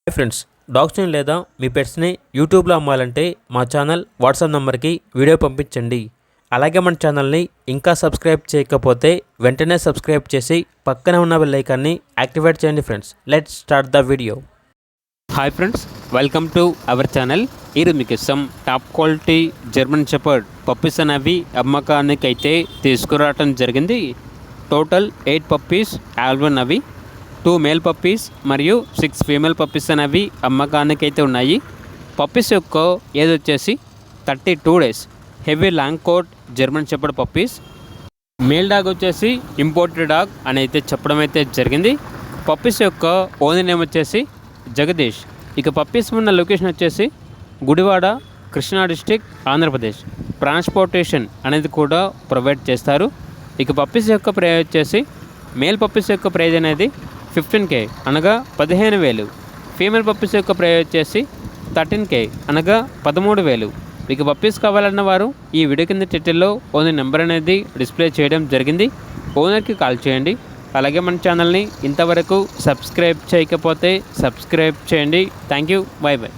Hi friends, డాగ్స్ని లేదా మీ పెట్స్ని యూట్యూబ్లో అమ్మాలంటే మా ఛానల్ వాట్సాప్ నెంబర్కి వీడియో పంపించండి. అలాగే మన ఛానల్ని ఇంకా సబ్స్క్రైబ్ చేయకపోతే వెంటనే సబ్స్క్రైబ్ చేసి పక్కనే ఉన్న బెల్ ఐకాన్ని యాక్టివేట్ చేయండి. Friends, let's start the video. Hi friends, welcome to our channel. ఈరోజు మీకు ఇష్టం top quality German shepherd puppies అనేవి అమ్మకానికి అయితే తీసుకురావటం జరిగింది. టోటల్ 8 పప్పీస్ ఆల్బన్ అవి 2 మేల్ పప్పీస్ మరియు 6 ఫీమేల్ పప్పీస్ అనేవి అమ్మకానికి అయితే ఉన్నాయి. పప్పీస్ యొక్క ఏజ్ వచ్చేసి 32 days. Heavy long coat German shepherd puppies. Male dog వచ్చేసి ఇంపోర్టెడ్ డాగ్ అని అయితే చెప్పడం అయితే జరిగింది. పప్పీస్ యొక్క ఓనర్ నేమ్ వచ్చేసి జగదీష్. ఇక పప్పీస్ ఉన్న లొకేషన్ వచ్చేసి గుడివాడ, కృష్ణా డిస్టిక్, ఆంధ్రప్రదేశ్. ట్రాన్స్పోర్టేషన్ అనేది కూడా ప్రొవైడ్ చేస్తారు. ఇక పప్పీస్ యొక్క ప్రైజ్ వచ్చేసి మేల్ పప్పీస్ యొక్క ప్రైజ్ అనేది 15K అనగా 15,000. ఫీమేల్ పప్పీస్ యొక్క ప్రైజ్ వచ్చేసి 13K అనగా 13,000. మీకు పప్పీస్ కావాలన్న వారు ఈ వీడియో కింద టైటిల్లో ఓనర్ నెంబర్ అనేది డిస్ప్లే చేయడం జరిగింది. ఓనర్కి కాల్ చేయండి. అలాగే మన ఛానల్ని ఇంతవరకు సబ్స్క్రైబ్ చేయకపోతే సబ్స్క్రైబ్ చేయండి. Thank you. By by.